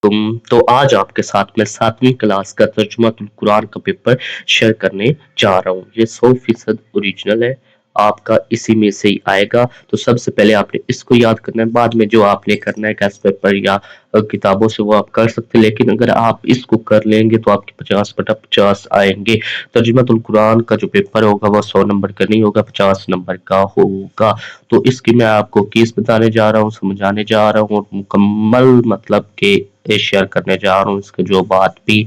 تو آج آپ کے ساتھ میں 7ویں کلاس کا ترجمہ القرآن کا پیپر شیئر کرنے جا رہا ہوں۔ یہ 100% اوریجنل ہے، آپ کا اسی میں سے ہی آئے گا۔ تو سب سے پہلے آپ نے اس کو یاد کرنا ہے، بعد میں جو آپ نے کرنا ہے ٹیسٹ پیپر یا کتابوں سے وہ آپ کر سکتے ہیں، لیکن اگر آپ اس کو کر لیں گے تو آپ کے 50/50 آئیں گے۔ ترجمہ القرآن کا جو پیپر ہوگا وہ 100 نمبر کا نہیں ہوگا، 50 نمبر کا ہوگا۔ تو اس کی میں آپ کو کیس بتانے جا رہا ہوں، سمجھانے جا رہا ہوں، اور مکمل مطلب کہ شیئر کرنے جا رہا ہوں اس کے جو بات بھی۔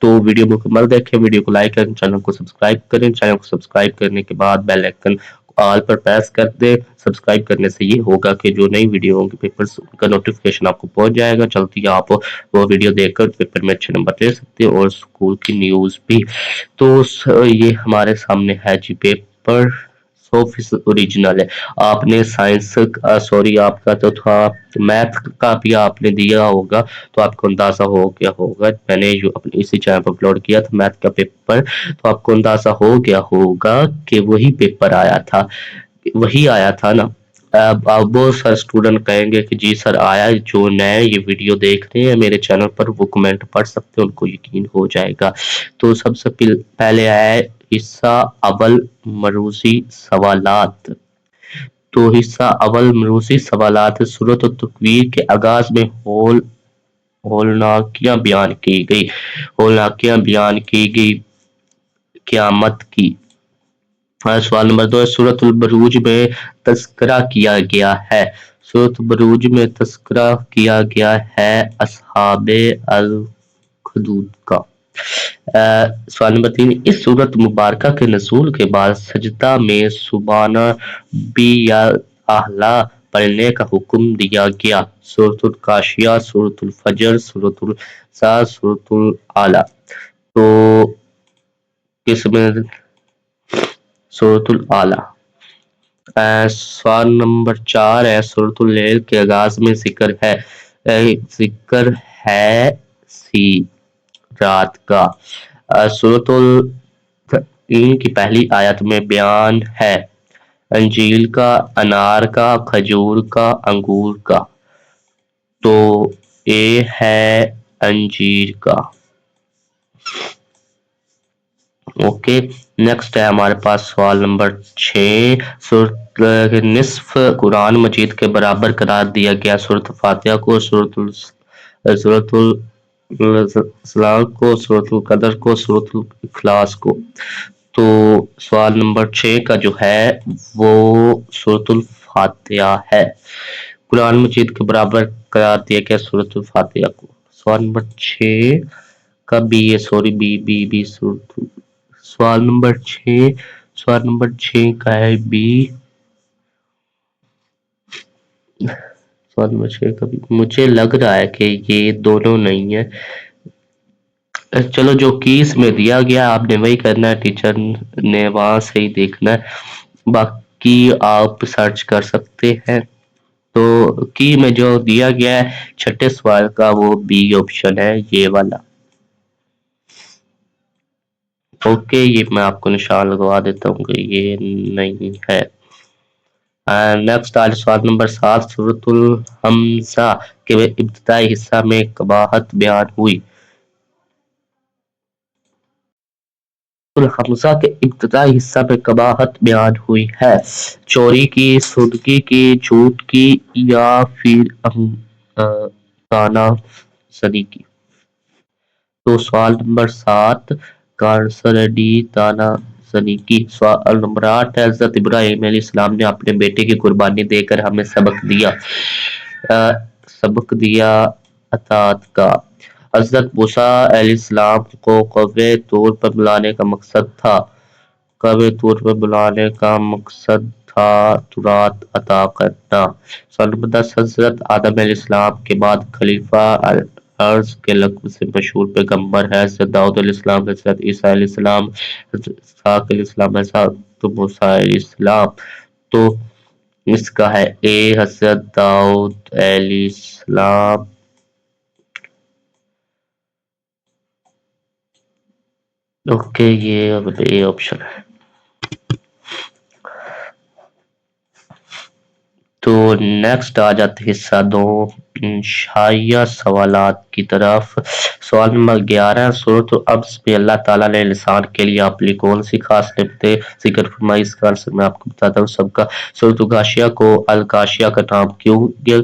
تو ویڈیو مکمل دیکھیں، ویڈیو کو لائک کریں، چینل کو سبسکرائب کریں، چینل کو سبسکرائب کرنے کے بعد بیل آئیکن آل پر پریس کر دیں۔ سبسکرائب کرنے سے یہ ہوگا کہ جو نئی ویڈیو ہوں گے پیپرز کا نوٹیفیکیشن آپ کو پہنچ جائے گا، جلدی آپ وہ ویڈیو دیکھ کر پیپر میں اچھے نمبر لے سکتے ہیں، اور اسکول کی نیوز بھی۔ تو یہ ہمارے سامنے ہے جی پیپر 100% اوریجنل ہے۔ آپ نے سائنس آپ کا تو تھا میتھ کا بھی آپ نے دیا ہوگا، تو آپ کو اندازہ ہو گیا ہوگا، میں نے جو اسی چینل پر اپلوڈ کیا تھا میتھ کا پیپر، تو آپ کو اندازہ ہو گیا ہوگا کہ وہی پیپر آیا تھا، وہی آیا تھا نا۔ اب بہت سارے اسٹوڈنٹ کہیں گے کہ جی سر آیا، جو نئے یہ ویڈیو دیکھ رہے ہیں میرے چینل پر وہ کمنٹ پڑھ سکتے ہیں، ان کو یقین ہو جائے گا۔ تو سب سے پہلے آیا حصہ اول مروزی سوالات۔ تو حصہ اول مروزی سوالات سورۃ التکویر کے آغاز میں ہولناکیاں بیان کی گئی قیامت کی۔ سوال نمبر 2 سورۃ البروج میں تذکرہ کیا گیا ہے۔ سورۃ البروج میں تذکرہ کیا گیا ہے اصحاب الاخدود کا۔ سوال نمبر 3 اس سورۃ مبارکہ کے نزول کے بعد سجدہ میں سبحان ربی الاعلی پڑھنے کا حکم دیا گیا۔ سورۃ الغاشیہ، سورۃ الفجر، سورۃ الاسراء، سورۃ الاعلی۔ تو کس میں سورۃ الاعلی۔ سوال نمبر 4 ہے سورۃ اللیل کے آغاز میں ذکر ہے سی رات کا۔ سورۃ التین کی پہلی آیت میں بیان ہے انجیل کا، انار کا، کھجور کا، انگور کا۔ تو اے ہے انجیر کا۔ اوکے، نیکسٹ ہے ہمارے پاس سوال نمبر 6 سورۃ نصف قرآن مجید کے برابر قرار دیا گیا سورۃ فاتحہ کو، سورۃ الاسراء کو، سورۃ القدر کو، سورۃ الاخلاص کو۔ تو سوال نمبر 6 کا جو ہے وہ سورۃ الفاتحہ ہے، قرآن مجید کے برابر قرار دیا گیا سورۃ الفاتحہ کو۔ سوال نمبر 6 کا بی سوال نمبر 6 کا ہے بی۔ سوال نمبر 6 کا بھی مجھے لگ رہا ہے کہ یہ دونوں نہیں ہے، چلو جو کیس میں دیا گیا آپ نے وہی کرنا ہے، ٹیچر نے وہاں سے ہی دیکھنا ہے، باقی آپ سرچ کر سکتے ہیں۔ تو کی میں جو دیا گیا ہے چھٹے سوال کا وہ بی آپشن ہے، یہ والا۔ اوکے، یہ میں آپ کو نشان لگوا دیتا ہوں کہ یہ نہیں ہے۔ نیکسٹ آج سوال نمبر 7 سورۃ الحمزہ کے ابتدائی حصہ میں قباحت بیان ہوئی۔ الحمزہ کے ابتدائی حصہ میں قباحت بیان ہوئی ہے، چوری کی، سودگی کی، جھوٹ کی، یا پھر طعنہ زنی کی۔ تو سوال نمبر 7 کا آنسر ہے ڈی، طعنہ زنی کی۔ سوال نمبر 8 ہے حضرت ابراہیم علیہ السلام نے اپنے بیٹے کی قربانی دے کر ہمیں سبق دیا اطاعت کا۔ حضرت موسیٰ علیہ السلام کو کوہ طور پر بلانے کا مقصد تھا تورات عطا کرنا۔ سوال نمبر 10 حضرت آدم علیہ السلام کے بعد خلیفہ ارض کے لقب سے مشہور پیغمبر ہے حضرت داؤد علیہ السلام، حضرت عیسیٰ علیہ السلام، حضرت اسحاق علیہ السلام، حضرت موسیٰ علیہ السلام۔ تو اس کا ہے اے حضرت داؤد علیہ السلام۔ اوکے، یہ اے آپشن ہے۔ تو نیکسٹ آ جاتے حصہ 2 شائع سوالات کی طرف۔ سوال نمبر 11 سورۃ العبس میں اللہ تعالیٰ نے لسان کے لیے اپنی کون سی خاص نعمتیں ذکر فرمائی؟ اس کا آنسر میں آپ کو بتاتا ہوں سب کا۔ سورۃ الغاشیہ کو الغاشیہ کا نام کیوں دیا؟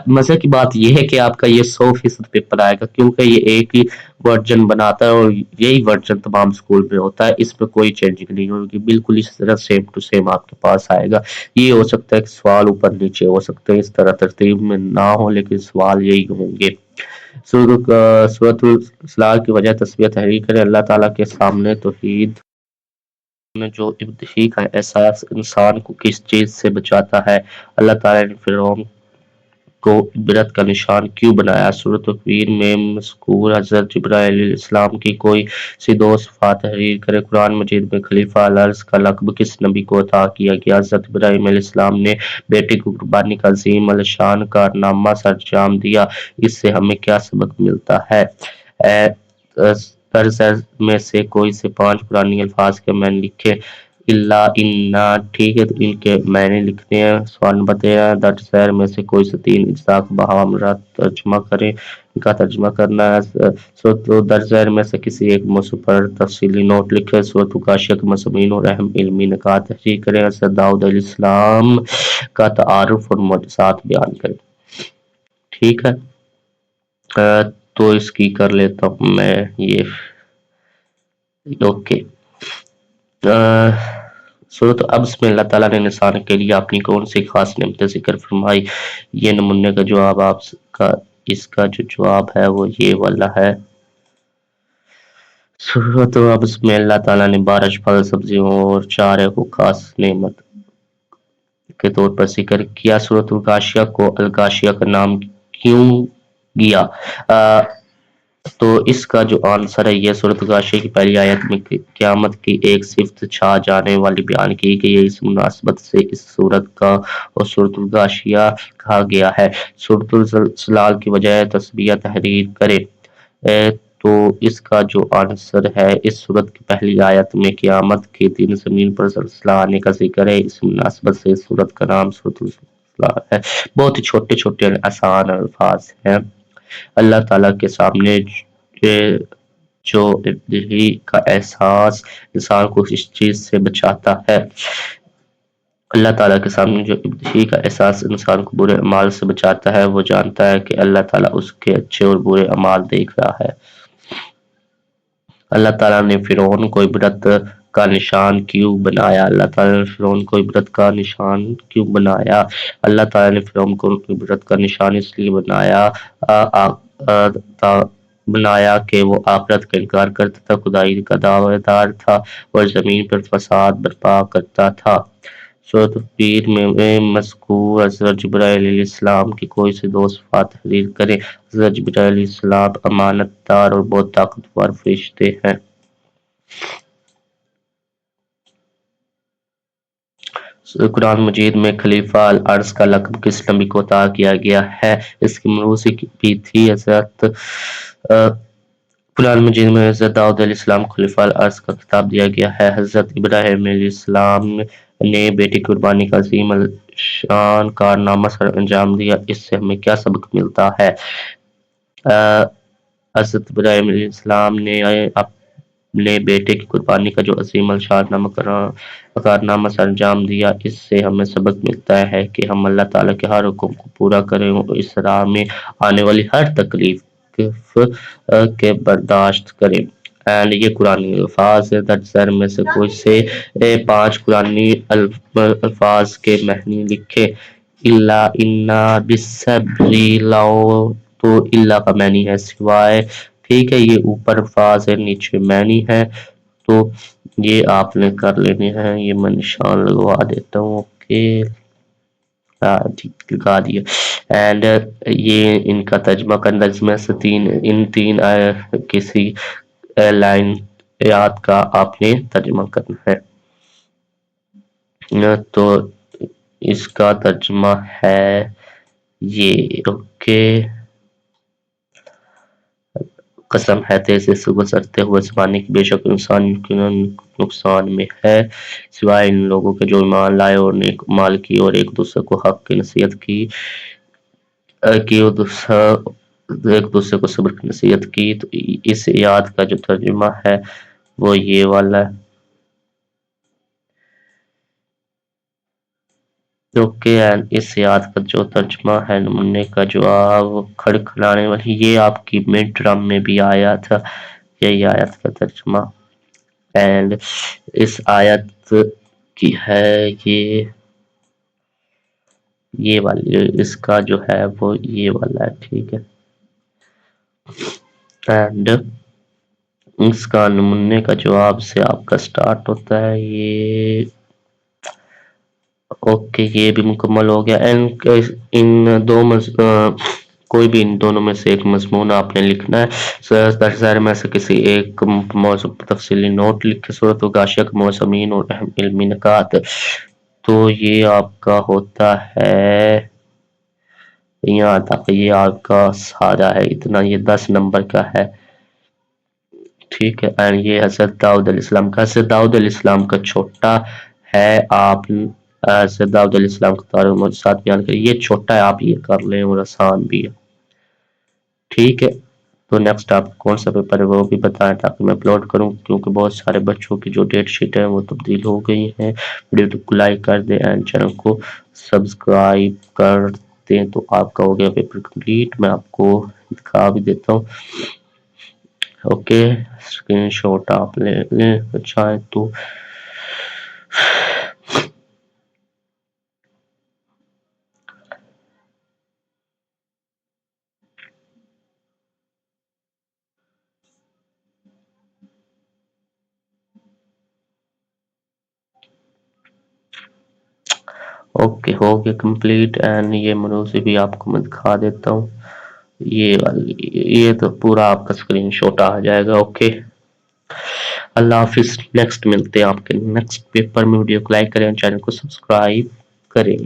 مزے کی بات یہ ہے کہ آپ کا یہ 100% پیپر آئے گا، کیونکہ یہ ایک ہی ورژن بناتا ہے اور یہی ورژن تمام اسکول میں ہوتا ہے، اس میں کوئی چینجنگ نہیں ہوگی، بالکل اس طرح سیم ٹو سیم آپ کے پاس آئے گا۔ یہ ہو سکتا ہے کہ سوال اوپر نیچے ہو سکتے ہیں، اس طرح ترتیب میں نہ ہو، لیکن سوال یہی ہوں گے۔ سورۃ الاصلاح کی وجہ تسبیح تحریر کریں۔ اللہ تعالیٰ کے سامنے توحید میں جو ابتدائی کا احساس انسان کو کس چیز سے بچاتا ہے؟ اللہ تعالیٰ نے فرعون کو عبرت کا نشان کیوں بنایا؟ سورۃ تکویر میں مذکور حضرت جبرائیل علیہ السلام کی کوئی سی دو صفات تحریر کریں۔ قرآن مجید میں خلیفہ الارض کا لقب کس نبی کو عطا کیا گیا؟ حضرت ابراہیم علیہ السلام نے بیٹے کی قربانی کا عظیم الشان کارنامہ سرانجام دیا، اس سے ہمیں کیا سبق ملتا ہے؟ طرز میں سے کوئی سے 5 قرآنی الفاظ کے معنی لکھیں۔ اللہ انا، ٹھیک ہے، تو ان کے معنی لکھتے ہیں۔ سوال نمبر 13 درج ذیل میں سے کوئی سے 3 اجزاء کو بہامرہ ترجمہ کریں۔ ان کا ترجمہ کرنا ہے۔ درج ذیل میں سے کسی ایک موضوع پر تفصیلی نوٹ لکھیں۔ سورۃ الغاشیہ کے مضامین اور اہم علمی نکات تحریر کریں۔ حضرت داؤد علیہ السلام کا تعارف اور معجزات بیان کریں۔ ٹھیک ہے، تو اس کی کر لیتا ہوں میں یہ اوکے۔ سورۃ العبس میں اللہ تعالیٰ نے انسان کے لیے اپنی کون سی خاص نعمتیں ذکر فرمائی؟ یہ نمونے کا جواب آپ کا، اس کا جو جواب ہے وہ یہ والا ہے۔ سورۃ العبس میں اللہ تعالیٰ نے بارش، پھل، سبزیوں اور چارے کو خاص نعمت کے طور پر ذکر کیا۔ سورۃ الغاشیہ کو الغاشیہ کا نام کیوں گیا؟ تو اس کا جو آنسر ہے یہ سورۃ الغاشیہ کی پہلی آیت میں قیامت کی ایک صفت چھا جانے والی بیان کی گئی ہے، اس مناسبت سے اس سورت کا اور سورۃ الغاشیہ کہا گیا ہے۔ سورۃ الزلزال کی وجہ تسبیح تحریر کریں۔ تو اس کا جو آنسر ہے اس سورت کی پہلی آیت میں قیامت کے دن زمین پر زلزلہ آنے کا ذکر ہے، اس مناسبت سے اس سورت کا نام سورۃ الزلزال ہے۔ بہت ہی چھوٹے چھوٹے آسان الفاظ ہیں۔ اللہ تعالیٰ کے سامنے جو ابتدائی کا احساس انسان کو اس چیز سے بچاتا ہے، اللہ تعالیٰ کے سامنے جو ابتدائی کا احساس انسان کو برے اعمال سے بچاتا ہے، وہ جانتا ہے کہ اللہ تعالیٰ اس کے اچھے اور برے اعمال دیکھ رہا ہے۔ اللہ تعالیٰ نے فرعون کو عبرت کا نشان کیوں بنایا؟ اللہ تعالیٰ نے فرعون کو عبرت کا نشان کیوں بنایا؟ اللہ تعالیٰ نے فرعون کو عبرت کا نشان اس لیے بنایا کہ وہ آخرت کا انکار کرتا تھا، خدائی کا دعویٰ دار تھا اور زمین پر فساد برپا کرتا تھا۔ سورۃ تکویر میں مذکور حضرت جبرائیل علیہ السلام کی کوئی سے 2 صفات تحریر کریں۔ حضرت جبرائیل علیہ السلام امانت دار اور بہت طاقتور فرشتے ہیں۔ قرآن مجید میں خلیفہ الارض کا لقب کس نبی کو عطا کیا گیا ہے؟ اس کی مروسی بھی تھی۔ حضرت قرآن مجید میں حضرت داؤد علیہ السلام کو خلیفہ الارض کا خطاب دیا گیا ہے۔ حضرت ابراہیم علیہ السلام نے بیٹی کی قربانی کا عظیم الشان کارنامہ سر انجام دیا، اس سے ہمیں کیا سبق ملتا ہے؟ حضرت ابراہیم علیہ السلام نے اپنے بیٹے کی قربانی کا جو عظیم الشان کارنامہ سر انجام دیا، اس سے ہمیں سبق ملتا ہے کہ ہم اللہ تعالیٰ کے ہر حکم کو پورا کریں اور اس راہ میں آنے والی ہر تکلیف کے برداشت کریں۔ یہ قرآنی الفاظ ہے۔ درج ذیل میں سے کوئی سے 5 قرآنی الفاظ کے معنی لکھیں۔ اللہ انا بالصبر لو، تو اللہ کا معنی ہے سوائے، ٹھیک ہے، یہ اوپر الفاظ ہے نیچے معنی ہے، تو یہ آپ نے کر لینے ہیں۔ یہ میں نشان لگوا دیتا ہوں، اوکے، لگا دیا۔ اینڈ یہ ان کا ترجمہ کرنا، اس میں سے ان تین کسی لائن آیات کا آپ نے ترجمہ کرنا ہے۔ تو اس کا ترجمہ ہے یہ، اوکے۔ قسم ہے تیزی سے گزرتے ہوئے زمانے کی، بے شک انسان یقیناً نقصان میں ہے، سوائے ان لوگوں کے جو ایمان لائے اور نیک اعمال کی اور ایک دوسرے کو حق کی نصیحت کی۔ کہ وہ ایک دوسرے کو صبر کی نصیحت کی، تو اس آیات کا جو ترجمہ ہے وہ یہ والا ہے. اس آیات کا جو ترجمہ ہے نمونے کا جواب کھڑکھڑانے والی، یہ آپ کی مڈ ٹرم میں بھی آیا تھا یہی آیت کا ترجمہ. اینڈ اس آیت کی ہے یہ والی، اس کا جو ہے وہ یہ والا ہے. ٹھیک ہے، اینڈ اس کا نمونے کا جواب سے آپ کا سٹارٹ ہوتا ہے یہ. اوکے، یہ بھی مکمل ہو گیا. ان دو کوئی بھی ان دونوں میں سے ایک مضمون آپ نے لکھنا ہے. ظاہر میں سے کسی ایک موضوع پر تفصیلی نوٹ لکھ کے صورت و غاشیہ کے موضوعین اور اہم علمی نکات. تو یہ آپ کا ہوتا ہے یہاں تک، یہ آپ کا سارا ہے اتنا، یہ 10 نمبر کا ہے. ٹھیک ہے، اینڈ یہ حضرت داؤد علیہ السلام کا. حضرت داؤد علیہ السلام کا چھوٹا ہے. آپ حضرت داؤد علیہ السلام کا تاریخ معجزات بیان کریں، یہ چھوٹا ہے، آپ یہ کر لیں اور آسان بھی ہے. ٹھیک ہے، تو نیکسٹ آپ کون سا پیپر ہے وہ بھی بتائیں تاکہ میں اپلوڈ کروں، کیونکہ بہت سارے بچوں کی جو ڈیٹ شیٹ ہے وہ تبدیل ہو گئی ہیں. ویڈیو کو لائک کر دیں اینڈ چینل کو سبسکرائب کر دیں. تو آپ کا ہو گیا پیپر کمپلیٹ. میں آپ کو دکھا بھی دیتا ہوں. اوکے، اسکرین شاٹ آپ لے لیں چاہیں تو. اوکے، ہو گیا کمپلیٹ. اینڈ یہ مروزی بھی آپ کو میں دکھا دیتا ہوں. یہ والی، یہ تو پورا آپ کا اسکرین شاٹ آ جائے گا. اوکے، اللہ حافظ. نیکسٹ ملتے ہیں آپ کے نیکسٹ پیپر میں. ویڈیو کو لائک کریں، چینل کو سبسکرائب کریں.